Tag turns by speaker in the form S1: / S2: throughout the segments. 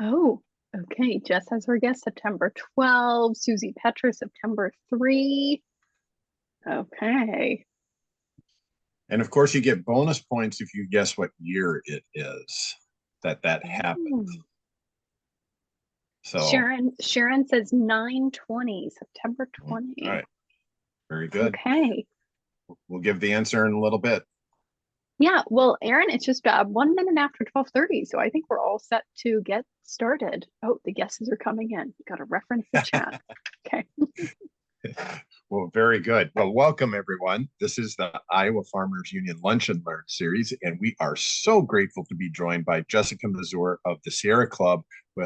S1: Oh, okay. Jess has her guess September 12, Susie Petra, September 3. Okay.
S2: And of course, you get bonus points if you guess what year it is that happened. So
S1: Sharon says 9/20, September 20.
S2: All right. Very good.
S1: Okay.
S2: We'll give the answer in a little bit.
S1: Yeah, well, Aaron, it's just 1 minute after 12:30, so I think we're all set to get started. Oh, the guesses are coming in. Got to reference the chat. Okay.
S2: Well, very good. Well, welcome everyone. This is the Iowa Farmers Union Lunch and Learn series, and we are so grateful to be joined by Jessica Mazour of the Sierra Club,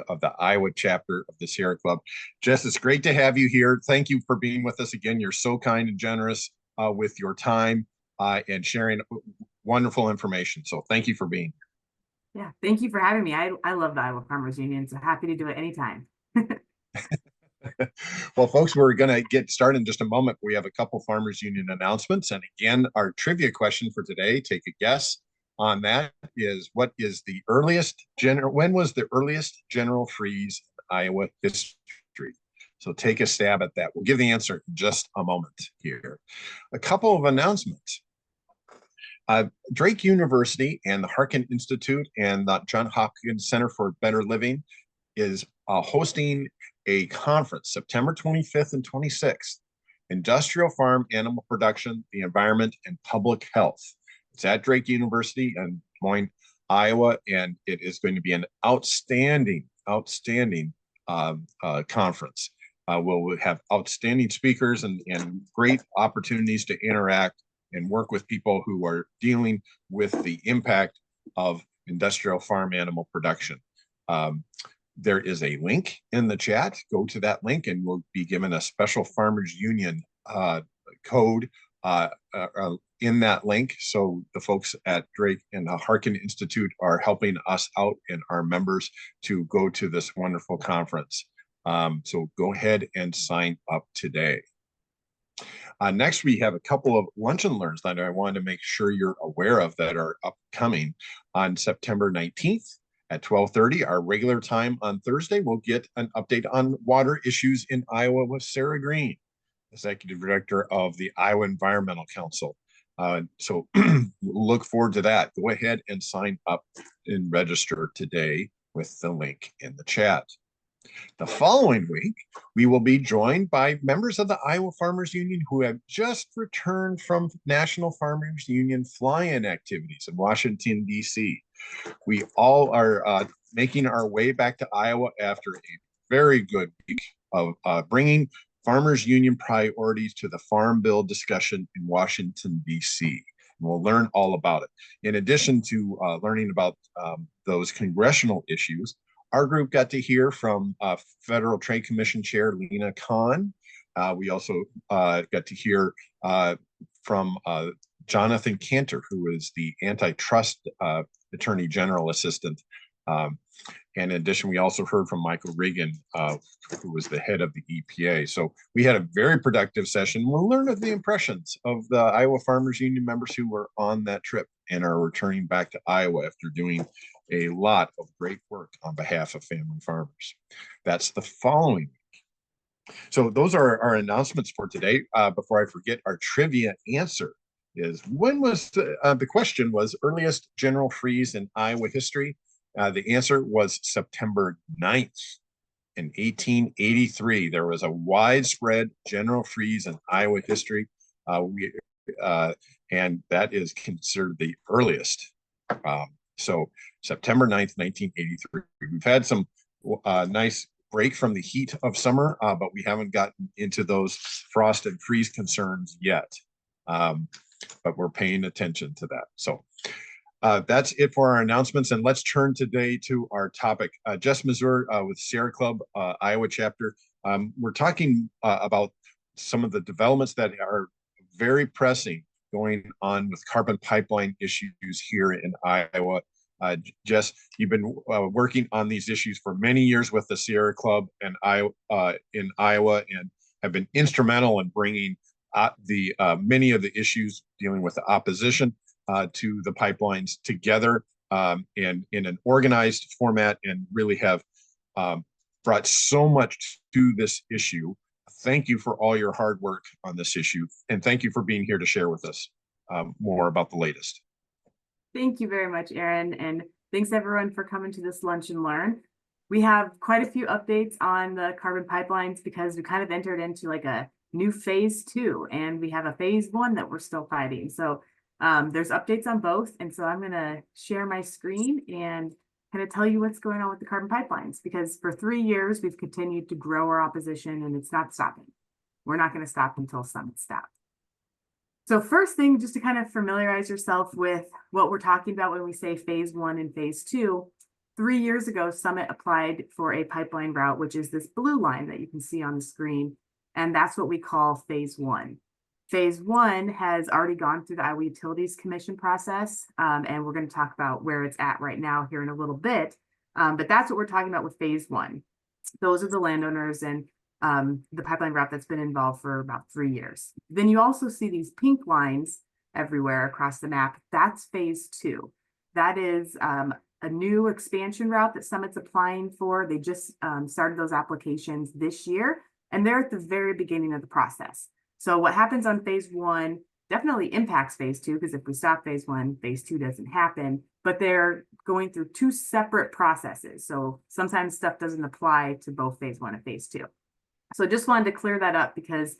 S2: of the Iowa chapter of the Sierra Club. Jess, it's great to have you here. Thank you for being with us again. You're so kind and generous with your time and sharing wonderful information. So thank you for being
S3: here. Yeah, thank you for having me. I love the Iowa Farmers Union, so happy to do it anytime.
S2: Well, folks, we're going to get started in just a moment. We have a couple Farmers Union announcements. And again, our trivia question for today, take a guess on that, is what is the earliest when was the earliest general freeze in Iowa history? So take a stab at that. We'll give the answer in just a moment here. A couple of announcements. Drake University and the Harkin Institute and the Johns Hopkins Center for Better Living is hosting a conference September 25th and 26th, Industrial Farm Animal Production, the Environment, and Public Health. It's at Drake University in Des Moines, Iowa, and it is going to be an outstanding conference. We'll have outstanding speakers and great opportunities to interact and work with people who are dealing with the impact of industrial farm animal production. There is a link in the chat. Go to that link and we'll be given a special Farmers Union code in that link. So the folks at Drake and the Harkin Institute are helping us out and our members to go to this wonderful conference. So go ahead and sign up today. Next, we have a couple of lunch and learns that I wanted to make sure you're aware of that are upcoming. On September 19th at 12:30, our regular time on Thursday, we'll get an update on water issues in Iowa with Sarah Green, Executive Director of the Iowa Environmental Council. So look forward to that. Go ahead and sign up and register today with the link in the chat. The following week, we will be joined by members of the Iowa Farmers Union who have just returned from National Farmers Union fly-in activities in Washington, D.C. We all are making our way back to Iowa after a very good week of bringing Farmers Union priorities to the Farm Bill discussion in Washington, D.C. And we'll learn all about it. In addition to learning about those congressional issues, our group got to hear from Federal Trade Commission Chair Lena Khan. We also got to hear from Jonathan Cantor, who is the antitrust Attorney General Assistant. And in addition, we also heard from Michael Regan, who was the head of the EPA. So we had a very productive session. We'll learn of the impressions of the Iowa Farmers Union members who were on that trip and are returning back to Iowa after doing a lot of great work on behalf of family farmers. That's the following week. So those are our announcements for today. Before I forget, our trivia answer is, when was the question was earliest general freeze in Iowa history? The answer was September 9th in 1883. There was a widespread general freeze in Iowa history, and that is considered the earliest. So September 9th, 1983. We've had some nice break from the heat of summer, but we haven't gotten into those frost and freeze concerns yet. But we're paying attention to that. So that's it for our announcements. And let's turn today to our topic. Jess Mazour with Sierra Club, Iowa chapter. We're talking about some of the developments that are very pressing going on with carbon pipeline issues here in Iowa. Jess, you've been working on these issues for many years with the Sierra Club and in Iowa, and have been instrumental in bringing many of the issues dealing with the opposition to the pipelines together and in an organized format, and really have brought so much to this issue. Thank you for all your hard work on this issue, and thank you for being here to share with us more about the latest.
S3: Thank you very much, Aaron, and thanks everyone for coming to this Lunch and Learn. We have quite a few updates on the carbon pipelines because we kind of entered into like a new phase 2, and we have a phase 1 that we're still fighting. So there's updates on both, and so I'm going to share my screen and kind of tell you what's going on with the carbon pipelines, because for 3 years we've continued to grow our opposition, and it's not stopping. We're not going to stop until Summit stops. So first thing, just to kind of familiarize yourself with what we're talking about when we say phase 1 and phase 2, 3 years ago, Summit applied for a pipeline route, which is this blue line that you can see on the screen, and that's what we call phase 1. Phase 1 has already gone through the Iowa Utilities Commission process, and we're going to talk about where it's at right now here in a little bit, but that's what we're talking about with phase 1. Those are the landowners and the pipeline route that's been involved for about 3 years. Then you also see these pink lines everywhere across the map. That's phase 2. That is a new expansion route that Summit's applying for. They just started those applications this year, and they're at the very beginning of the process. So what happens on phase 1 definitely impacts phase 2, because if we stop phase 1, phase 2 doesn't happen, but they're going through 2 separate processes. So sometimes stuff doesn't apply to both phase 1 and phase 2. So just wanted to clear that up because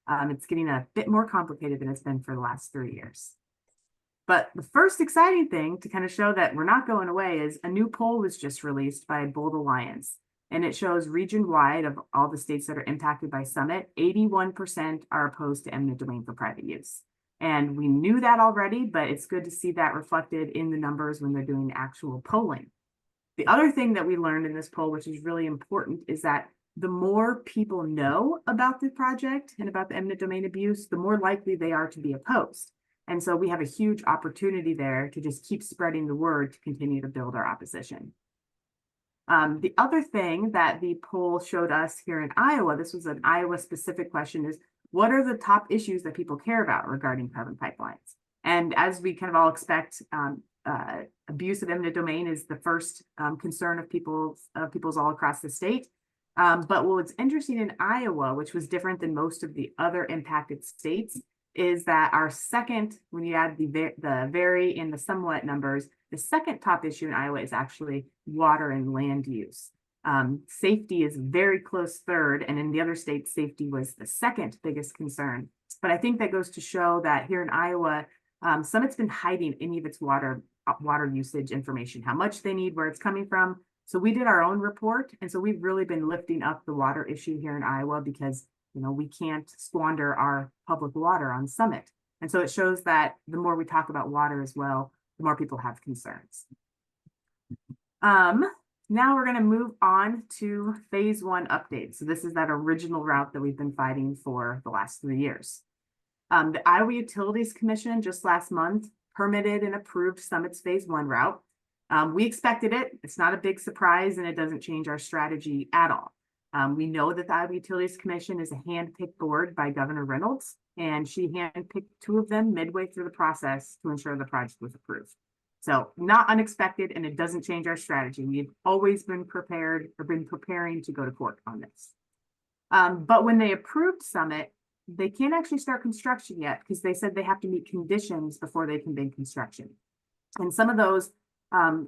S3: it's getting a bit more complicated than it's been for the last 3 years. But the first exciting thing to kind of show that we're not going away is a new poll was just released by Bold Alliance, and it shows region-wide of all the states that are impacted by Summit, 81% are opposed to eminent domain for private use. And we knew that already, but it's good to see that reflected in the numbers when they're doing actual polling. The other thing that we learned in this poll, which is really important, is that the more people know about the project and about the eminent domain abuse, the more likely they are to be opposed. And so we have a huge opportunity there to just keep spreading the word to continue to build our opposition. The other thing that the poll showed us here in Iowa, this was an Iowa specific question, is what are the top issues that people care about regarding carbon pipelines? And as we kind of all expect, abuse of eminent domain is the first concern of people's all across the state. But what's interesting in Iowa, which was different than most of the other impacted states, is that our second, when you add the very and the somewhat numbers, the second top issue in Iowa is actually water and land use. Safety is very close third, and in the other states, safety was the second biggest concern. But I think that goes to show that here in Iowa, Summit's been hiding any of its water usage information, how much they need, where it's coming from. So we did our own report, and so we've really been lifting up the water issue here in Iowa because we can't squander our public water on Summit. And so it shows that the more we talk about water as well, the more people have concerns. Now we're going to move on to phase 1 updates. So this is that original route that we've been fighting for the last 3 years. The Iowa Utilities Commission just last month permitted and approved Summit's phase 1 route. We expected it. It's not a big surprise, and it doesn't change our strategy at all. We know that the Iowa Utilities Commission is a hand-picked board by Governor Reynolds, and she hand-picked 2 of them midway through the process to ensure the project was approved. So not unexpected, and it doesn't change our strategy. We've always been prepared or been preparing to go to court on this. But when they approved Summit, they can't actually start construction yet because they said they have to meet conditions before they can begin construction. And some of those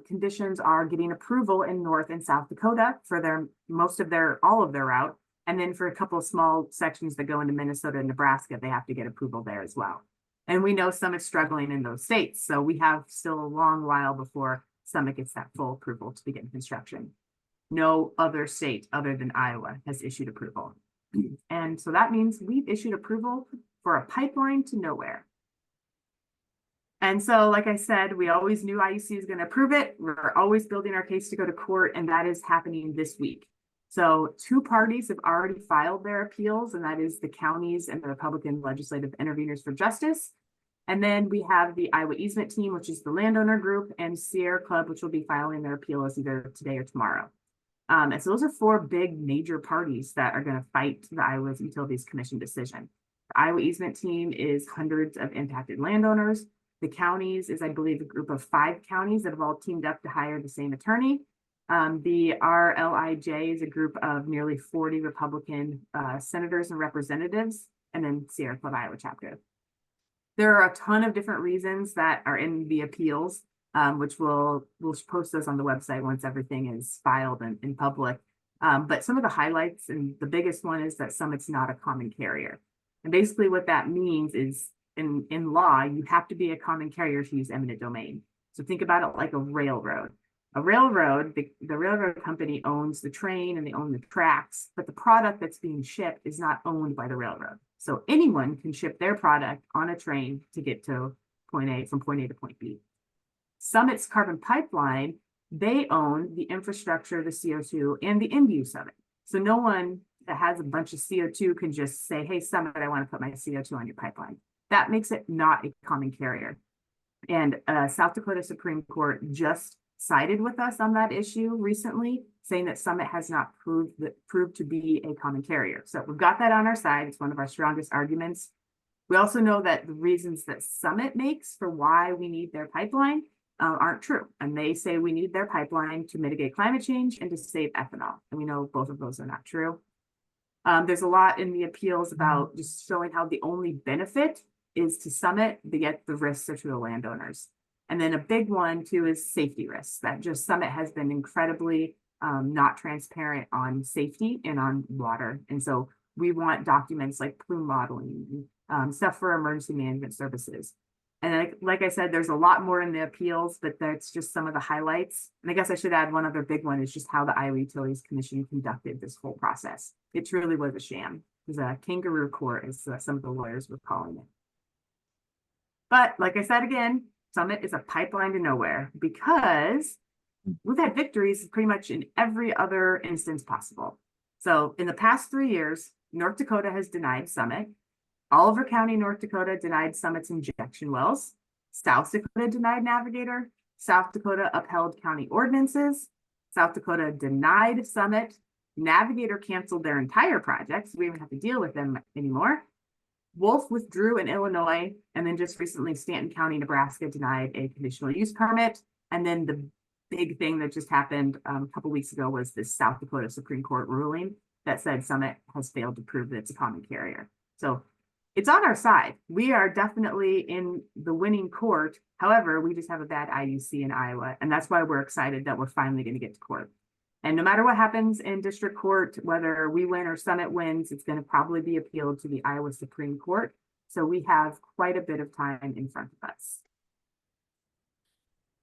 S3: conditions are getting approval in North and South Dakota for all of their route. And then for a couple of small sections that go into Minnesota and Nebraska, they have to get approval there as well. And we know Summit's struggling in those states. So we have still a long while before Summit gets that full approval to begin construction. No other state other than Iowa has issued approval. And so that means we've issued approval for a pipeline to nowhere. And so, like I said, we always knew IUC is going to approve it. We're always building our case to go to court, and that is happening this week. So 2 parties have already filed their appeals, and that is the counties and the Republican Legislative Intervenors for Justice. And then we have the Iowa Easement Team, which is the landowner group, and Sierra Club, which will be filing their appeals either today or tomorrow. And so those are 4 big major parties that are going to fight the Iowa Utilities Commission decision. The Iowa Easement Team is hundreds of impacted landowners. The counties is, I believe, a group of 5 counties that have all teamed up to hire the same attorney. The RLIJ is a group of nearly 40 Republican senators and representatives, and then Sierra Club Iowa chapter. There are a ton of different reasons that are in the appeals, which we'll post those on the website once everything is filed and in public. But some of the highlights, and the biggest one is that Summit's not a common carrier. And basically what that means is in law, you have to be a common carrier to use eminent domain. So think about it like a railroad. A railroad, the railroad company owns the train and they own the tracks, but the product that's being shipped is not owned by the railroad. So anyone can ship their product on a train to get to point A, from point A to point B. Summit's carbon pipeline, they own the infrastructure, the CO2, and the end use of it. So no one that has a bunch of CO2 can just say, hey, Summit, I want to put my CO2 on your pipeline. That makes it not a common carrier. And South Dakota Supreme Court just sided with us on that issue recently, saying that Summit has not proved to be a common carrier. So we've got that on our side. It's one of our strongest arguments. We also know that the reasons that Summit makes for why we need their pipeline aren't true. And they say we need their pipeline to mitigate climate change and to save ethanol. And we know both of those are not true. There's a lot in the appeals about just showing how the only benefit is to Summit, yet the risks are to the landowners. And then a big one too is safety risks, that just Summit has been incredibly not transparent on safety and on water. And so we want documents like plume modeling, stuff for emergency management services. And like I said, there's a lot more in the appeals, but that's just some of the highlights. And I guess I should add one other big one is just how the Iowa Utilities Commission conducted this whole process. It truly was a sham. It was a kangaroo court, as some of the lawyers were calling it. But like I said, again, Summit is a pipeline to nowhere because we've had victories pretty much in every other instance possible. So in the past 3 years, North Dakota has denied Summit. Oliver County, North Dakota denied Summit's injection wells. South Dakota denied Navigator. South Dakota upheld county ordinances. South Dakota denied Summit. Navigator canceled their entire project, so we don't have to deal with them anymore. Wolf withdrew in Illinois, and then just recently Stanton County, Nebraska denied a conditional use permit. And then the big thing that just happened a couple weeks ago was this South Dakota Supreme Court ruling that said Summit has failed to prove that it's a common carrier. So it's on our side. We are definitely in the winning court. However, we just have a bad IUC in Iowa, and that's why we're excited that we're finally going to get to court. And no matter what happens in district court, whether we win or Summit wins, it's going to probably be appealed to the Iowa Supreme Court. So we have quite a bit of time in front of us.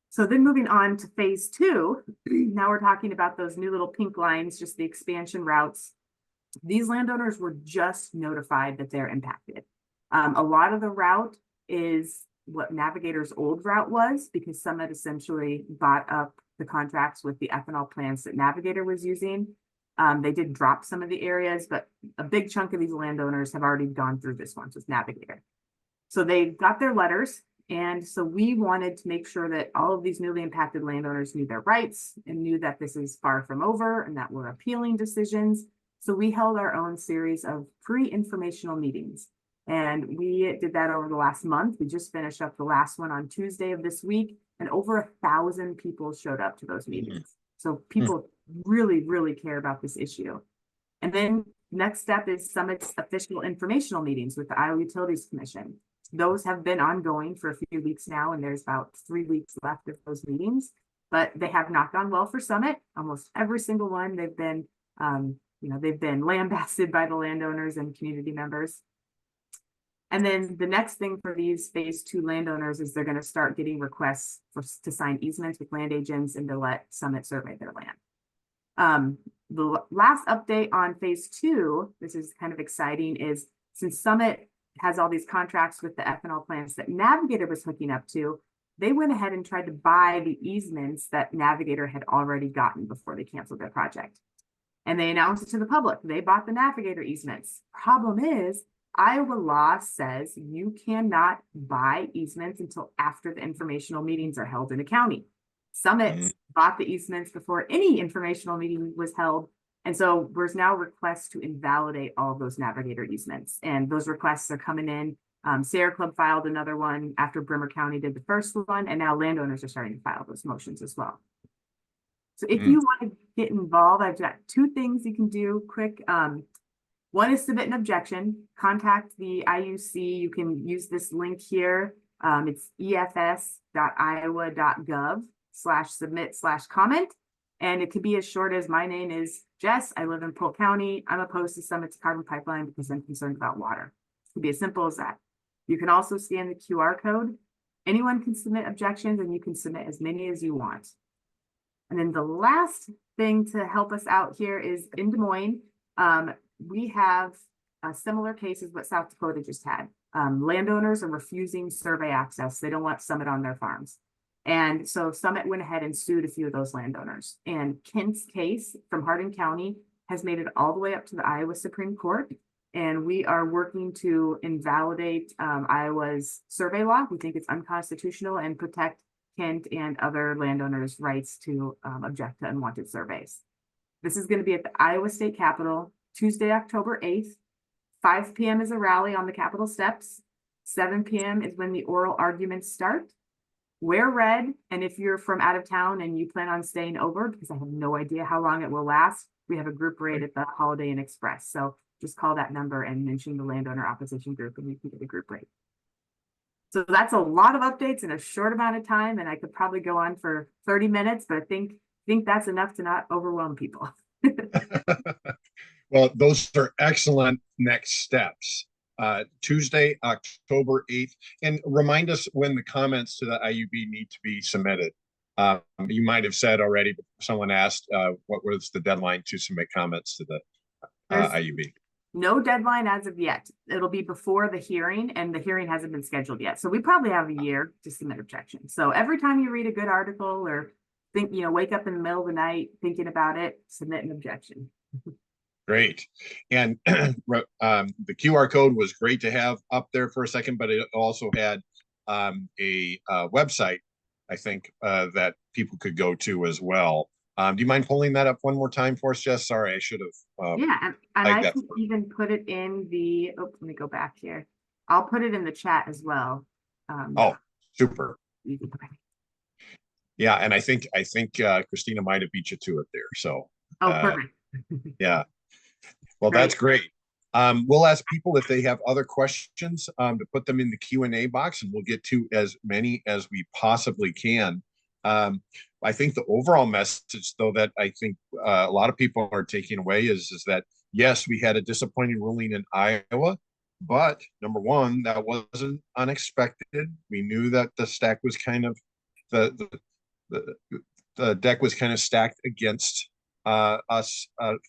S3: So then moving on to phase 2, now we're talking about those new little pink lines, just the expansion routes. These landowners were just notified that they're impacted. A lot of the route is what Navigator's old route was, because Summit essentially bought up the contracts with the ethanol plants that Navigator was using. They did drop some of the areas, but a big chunk of these landowners have already gone through this one with Navigator. So they got their letters. And so we wanted to make sure that all of these newly impacted landowners knew their rights and knew that this is far from over and that we're appealing decisions. So we held our own series of pre-informational meetings. And we did that over the last month. We just finished up the last one on Tuesday of this week, and over 1,000 people showed up to those meetings. So people really, really care about this issue. And then next step is Summit's official informational meetings with the Iowa Utilities Commission. Those have been ongoing for a few weeks now, and there's about 3 weeks left of those meetings, but they have not gone well for Summit. Almost every single one, they've been, they've been lambasted by the landowners and community members. And then the next thing for these phase 2 landowners is they're going to start getting requests to sign easements with land agents and to let Summit survey their land. The last update on phase 2, this is kind of exciting, is since Summit has all these contracts with the ethanol plants that Navigator was hooking up to, they went ahead and tried to buy the easements that Navigator had already gotten before they canceled their project. And they announced it to the public. They bought the Navigator easements. Problem is, Iowa law says you cannot buy easements until after the informational meetings are held in a county. Summit bought the easements before any informational meeting was held. And so there's now requests to invalidate all of those Navigator easements. And those requests are coming in Sierra Club filed another one after Bremer County did the first one, and now landowners are starting to file those motions as well. So if you want to get involved, I've got two things you can do quick. One is submit an objection, contact the IUC. You can use this link here. It's efs.iowa.gov/submit/comment. And it could be as short as, my name is Jess. I live in Polk County. I'm opposed to Summit's carbon pipeline because I'm concerned about water. It could be as simple as that. You can also scan the QR code. Anyone can submit objections, and you can submit as many as you want. And then the last thing to help us out here is in Des Moines, we have a similar case as what South Dakota just had. Landowners are refusing survey access. They don't want Summit on their farms. And so Summit went ahead and sued a few of those landowners. And Kent's case from Hardin County has made it all the way up to the Iowa Supreme Court. And we are working to invalidate Iowa's survey law. We think it's unconstitutional, and protect Kent and other landowners' rights to object to unwanted surveys. This is going to be at the Iowa State Capitol, Tuesday, October 8th. 5 p.m. is a rally on the Capitol steps. 7 p.m. is when the oral arguments start. Wear red, and if you're from out of town and you plan on staying over, because I have no idea how long it will last, we have a group rate at the Holiday Inn Express. So just call that number and mention the landowner opposition group, and you can get a group rate. So that's a lot of updates in a short amount of time, and I could probably go on for 30 minutes, but I think that's enough to not overwhelm people.
S2: Well, those are excellent next steps. Tuesday, October 8th, and remind us when the comments to the IUB need to be submitted. You might have said already, but someone asked what was the deadline to submit comments to the IUB.
S3: No deadline as of yet. It'll be before the hearing, and the hearing hasn't been scheduled yet. So we probably have a year to submit objections. So every time you read a good article or think, wake up in the middle of the night thinking about it, submit an objection.
S2: Great. And the QR code was great to have up there for a second, but it also had a website, I think, that people could go to as well. Do you mind pulling that up one more time for us, Jess? Sorry, I should have.
S3: Yeah, and I can even put it in the, let me go back here. I'll put it in the chat as well.
S2: Oh, super. Yeah, and I think Christina might have beat you to it there. So.
S3: Oh, perfect.
S2: Yeah. Well, that's great. We'll ask people if they have other questions to put them in the Q&A box, and we'll get to as many as we possibly can. I think the overall message, though, that I think a lot of people are taking away is that, yes, we had a disappointing ruling in Iowa, but number one, that wasn't unexpected. We knew that the stack was kind of, the deck was kind of stacked against us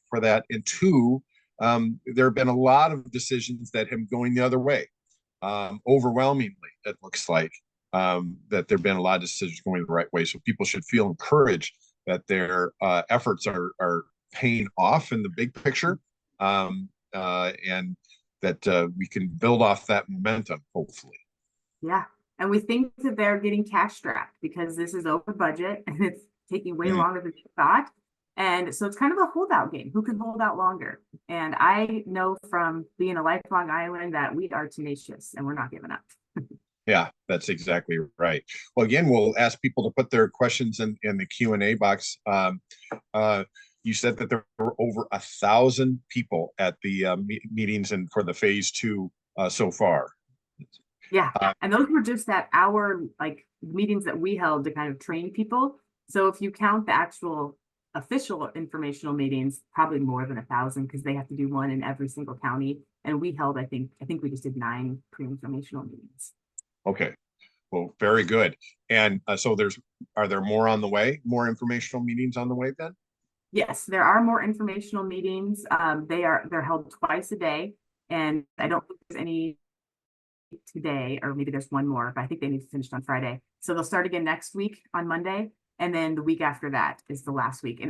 S2: for that. And two, there have been a lot of decisions that have going the other way. Overwhelmingly, it looks like that there have been a lot of decisions going the right way. So people should feel encouraged that their efforts are paying off in the big picture, and that we can build off that momentum, hopefully.
S3: Yeah, and we think that they're getting cash strapped because this is over budget and it's taking way longer than you thought. And so it's kind of a holdout game. Who can hold out longer? And I know from being a lifelong Iowan that we are tenacious and we're not giving up.
S2: Yeah, that's exactly right. Well, again, we'll ask people to put their questions in the Q&A box. You said that there were over 1,000 people at the meetings and for the phase 2 so far.
S3: Yeah, and those were just at our meetings that we held to kind of train people. So if you count the actual official informational meetings, probably more than 1,000 because they have to do one in every single county. And we held, I think we just did 9 pre-informational meetings.
S2: Okay, well, very good. And so are there more on the way? More informational meetings on the way then?
S3: Yes, there are more informational meetings. They're held twice a day, and I don't think there's any today, or maybe there's one more, but I think they need to finish on Friday. So they'll start again next week on Monday, and then the week after that is the last week. And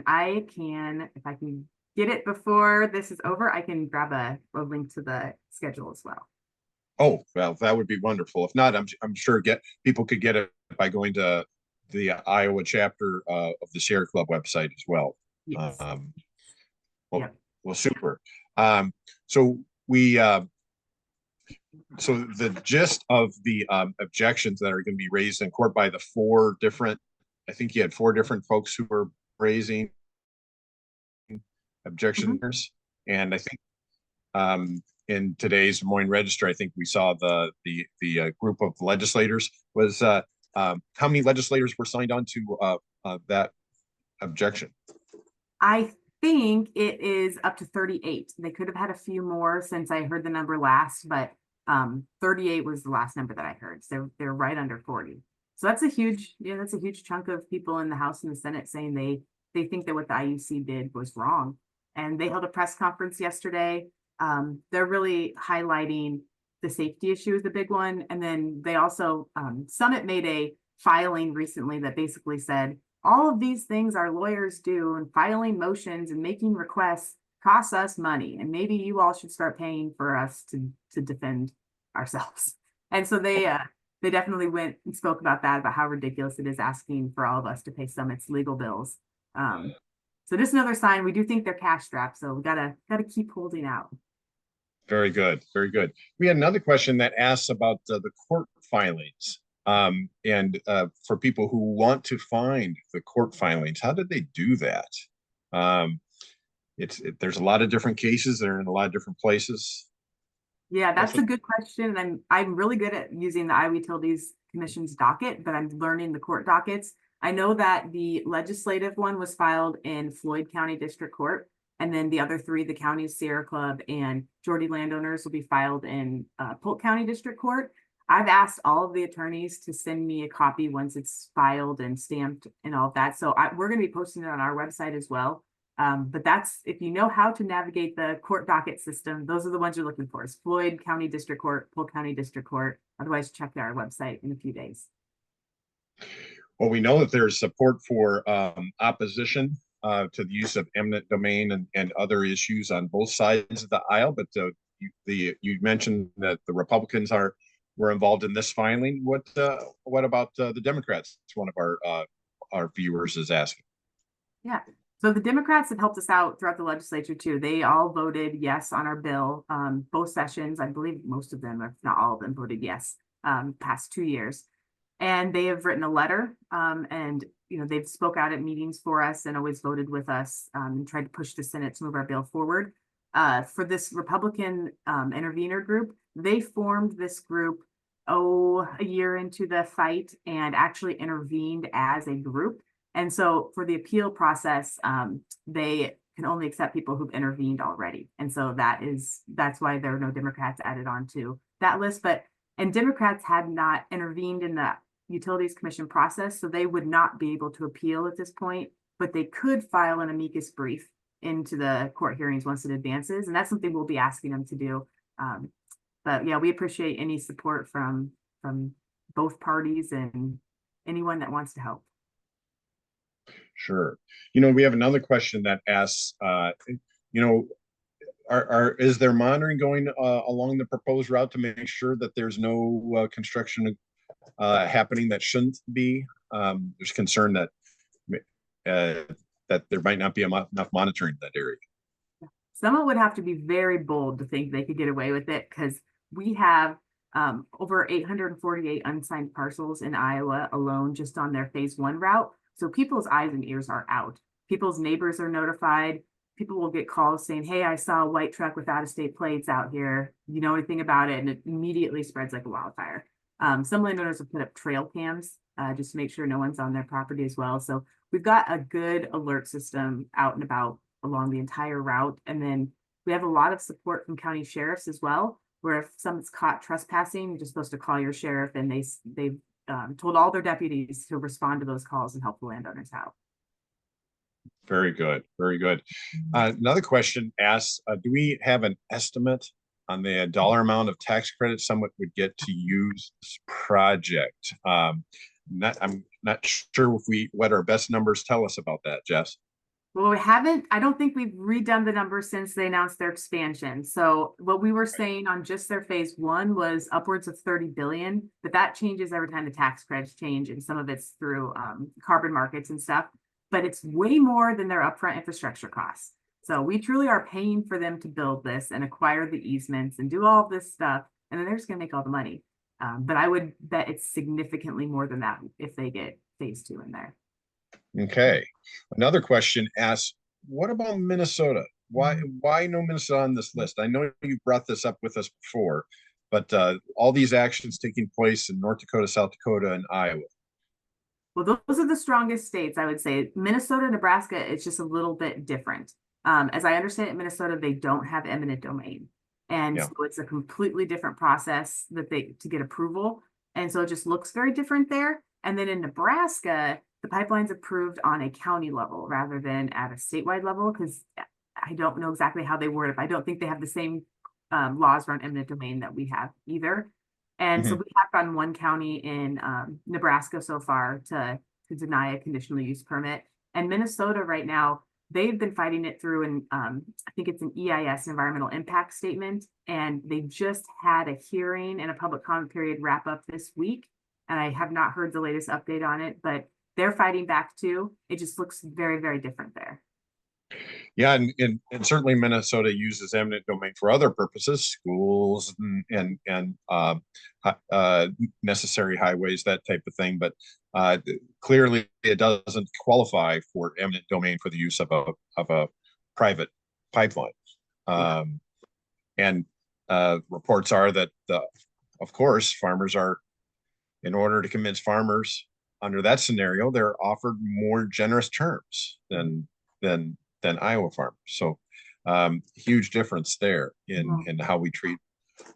S3: if I can get it before this is over, I can grab a link to the schedule as well.
S2: Oh, well, that would be wonderful. If not, I'm sure people could get it by going to the Iowa chapter of the Sierra Club website as well.
S3: Yes.
S2: Well, super. So we So the gist of the objections that are going to be raised in court by the four different, I think you had four different folks who were raising
S3: Mhm.
S2: objections, and I think in today's Des Moines Register, I think we saw the group of legislators was how many legislators were signed on to that objection?
S3: I think it is up to 38. They could have had a few more since I heard the number last, but 38 was the last number that I heard. So they're right under 40. So that's a huge, yeah, that's a huge chunk of people in the House and the Senate saying they think that what the IUC did was wrong. And they held a press conference yesterday. They're really highlighting the safety issue is the big one. And then they also, Summit made a filing recently that basically said, all of these things our lawyers do and filing motions and making requests costs us money. And maybe you all should start paying for us to defend ourselves. And so they definitely went and spoke about that, about how ridiculous it is asking for all of us to pay Summit's legal bills. So just another sign, we do think they're cash strapped. So we gotta keep holding out.
S2: Very good, very good. We had another question that asks about the court filings. And for people who want to find the court filings, how did they do that? There's a lot of different cases that are in a lot of different places.
S3: Yeah, that's
S2: Also,
S3: a good question. And I'm really good at using the Iowa Utilities Commission's docket, but I'm learning the court dockets. I know that the legislative one was filed in Floyd County District Court, and then the other three, the county's Sierra Club and Geordie landowners, will be filed in Polk County District Court. I've asked all of the attorneys to send me a copy once it's filed and stamped and all of that. So we're going to be posting it on our website as well. But that's, if you know how to navigate the court docket system, those are the ones you're looking for. Is Floyd County District Court, Polk County District Court. Otherwise, check our website in a few days.
S2: well, we know that there's support for opposition to the use of eminent domain and other issues on both sides of the aisle. But you mentioned that the Republicans were involved in this filing. What about the Democrats? It's one of our viewers is asking.
S3: Yeah. So the Democrats have helped us out throughout the legislature too. They all voted yes on our bill. Both sessions, I believe most of them, if not all of them, voted yes past 2 years. And they have written a letter and they've spoke out at meetings for us and always voted with us and tried to push the Senate to move our bill forward. For this Republican intervener group, they formed this group a year into the fight and actually intervened as a group. And so for the appeal process, they can only accept people who've intervened already. And so that's why there are no Democrats added onto that list. And Democrats had not intervened in the Utilities Commission process, so they would not be able to appeal at this point, but they could file an amicus brief into the court hearings once it advances. And that's something we'll be asking them to do. But yeah, we appreciate any support from both parties and anyone that wants to help.
S2: Sure. We have another question that asks, is there monitoring going along the proposed route to make sure that there's no construction happening that shouldn't be? There's concern that there might not be enough monitoring in that area.
S3: Someone would have to be very bold to think they could get away with it, because we have over 848 unsigned parcels in Iowa alone, just on their phase 1 route. So people's eyes and ears are out. People's neighbors are notified. People will get calls saying, hey, I saw a white truck with out-of-state plates out here. You know anything about it? And it immediately spreads like a wildfire. Some landowners have put up trail cams just to make sure no one's on their property as well. So we've got a good alert system out and about along the entire route. And then we have a lot of support from county sheriffs as well, where if someone's caught trespassing, you're just supposed to call your sheriff, and they've told all their deputies to respond to those calls and help the landowners out.
S2: Very good. Very good. Another question asks, do we have an estimate on the dollar amount of tax credit someone would get to use this project? I'm not sure what our best numbers tell us about that, Jess.
S3: Well, I don't think we've redone the numbers since they announced their expansion. So what we were saying on just their phase 1 was upwards of 30 billion, but that changes every time the tax credits change, and some of it's through carbon markets and stuff, but it's way more than their upfront infrastructure costs. So we truly are paying for them to build this and acquire the easements and do all of this stuff and then they're just going to make all the money. But I would bet it's significantly more than that if they get phase 2 in there.
S2: Okay. Another question asks, what about Minnesota? Why no Minnesota on this list? I know you brought this up with us before, but all these actions taking place in North Dakota, South Dakota, and Iowa.
S3: Well, those are the strongest states, I would say. Minnesota, Nebraska, it's just a little bit different. As I understand it, Minnesota, they don't have eminent domain. And so it's a completely different process to get approval. And so it just looks very different there. And then in Nebraska, the pipeline's approved on a county level rather than at a statewide level, because I don't know exactly how they word it. I don't think they have the same laws around eminent domain that we have either. And so we have gotten one county in Nebraska so far to deny a conditional use permit. And Minnesota right now, they've been fighting it through, and I think it's an EIS, environmental impact statement. And they just had a hearing and a public comment period wrap up this week. And I have not heard the latest update on it, but they're fighting back too. It just looks very, very different there.
S2: Yeah, and certainly Minnesota uses eminent domain for other purposes, schools and necessary highways, that type of thing. But clearly, it doesn't qualify for eminent domain for the use of a private pipeline. And reports are that, of course, farmers are, in order to convince farmers under that scenario, they're offered more generous terms than Iowa farmers. So huge difference there in how we treat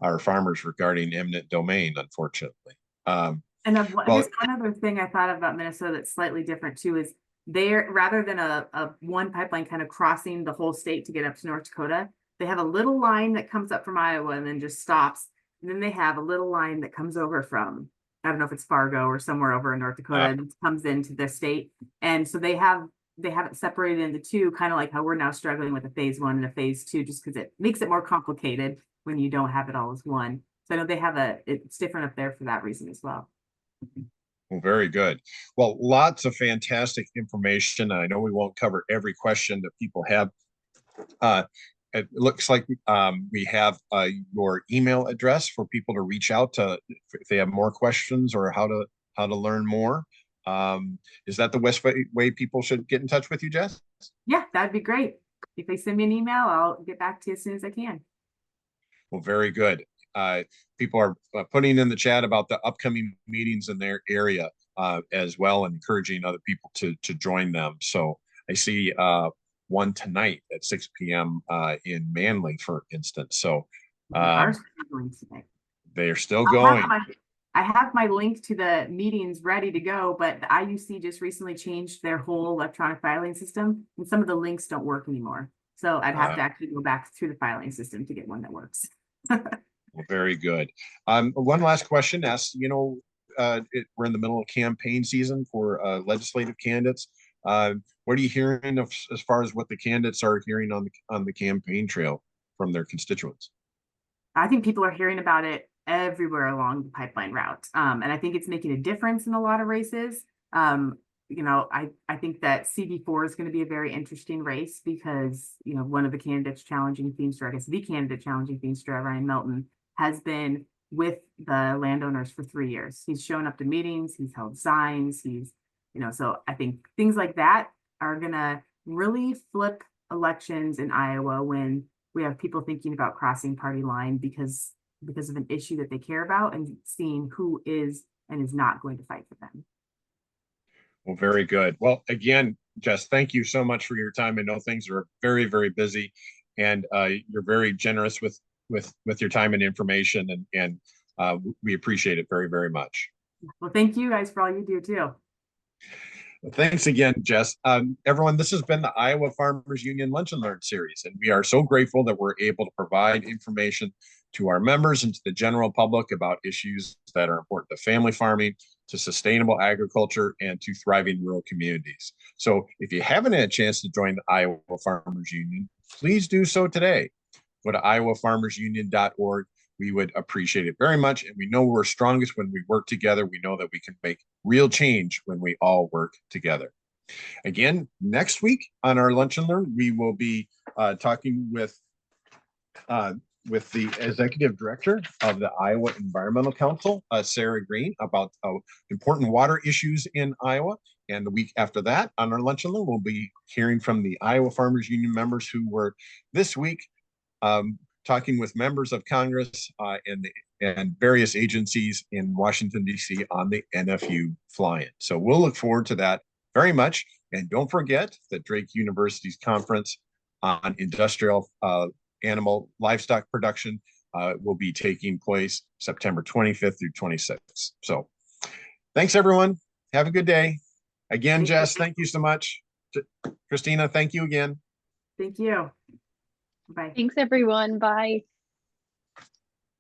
S2: our farmers regarding eminent domain, unfortunately.
S3: And I guess one other thing I thought about Minnesota that's slightly different too is they're, rather than a one pipeline kind of crossing the whole state to get up to North Dakota, they have a little line that comes up from Iowa and then just stops. And then they have a little line that comes over from, I don't know if it's Fargo or somewhere over in North Dakota, and comes into the state. And so they have it separated into two, kind of like how we're now struggling with a phase 1 and a phase 2, just because it makes it more complicated when you don't have it all as one. So I know they have it's different up there for that reason as well.
S2: Well, very good. Well, lots of fantastic information. I know we won't cover every question that people have. It looks like we have your email address for people to reach out to if they have more questions or how to learn more. Is that the best way people should get in touch with you, Jess?
S3: Yeah, that'd be great. If they send me an email, I'll get back to you as soon as I can.
S2: Well, very good. People are putting in the chat about the upcoming meetings in their area as well, and encouraging other people to join them. So I see one tonight at 6 p.m. In Manly, for instance. So they're still going.
S3: I have my link to the meetings ready to go, but the IUC just recently changed their whole electronic filing system, and some of the links don't work anymore. So I'd have to actually go back through the filing system to get one that works.
S2: Well, very good. One last question asks, we're in the middle of campaign season for legislative candidates. What are you hearing as far as what the candidates are hearing on the campaign trail from their constituents?
S3: I think people are hearing about it everywhere along the pipeline route. And I think it's making a difference in a lot of races. I think that CB4 is going to be a very interesting race because, one of the candidates challenging Feenstra, I guess the candidate challenging Feenstra, Ryan Melton, has been with the landowners for 3 years. He's shown up to meetings, he's held signs, so I think things like that are going to really flip elections in Iowa when we have people thinking about crossing party line because of an issue that they care about, and seeing who is and is not going to fight for them.
S2: Well, very good. Well, again, Jess, thank you so much for your time. I know things are very, very busy, and you're very generous with your time and information, and we appreciate it very, very much.
S3: Well, thank you guys for all you do too.
S2: Thanks again, Jess. Everyone, this has been the Iowa Farmers Union Lunch and Learn series, and we are so grateful that we're able to provide information to our members and to the general public about issues that are important to family farming, to sustainable agriculture, and to thriving rural communities. So if you haven't had a chance to join the Iowa Farmers Union, please do so today. Go to iowafarmersunion.org. We would appreciate it very much. And we know we're strongest when we work together. We know that we can make real change when we all work together. Again, next week on our Lunch and Learn, we will be talking with with the executive director of the Iowa Environmental Council, Sarah Green, about important water issues in Iowa. And the week after that, on our lunch and learn, we'll be hearing from the Iowa Farmers Union members who were this week talking with members of Congress and various agencies in Washington, D.C. on the NFU fly-in. So we'll look forward to that very much. And don't forget that Drake University's conference on industrial animal livestock production will be taking place September 25th through 26th. So thanks, everyone. Have a good day. Again, Jess, thank you so much. Christina, thank you again.
S3: Thank you. Bye.
S1: Thanks, everyone. Bye.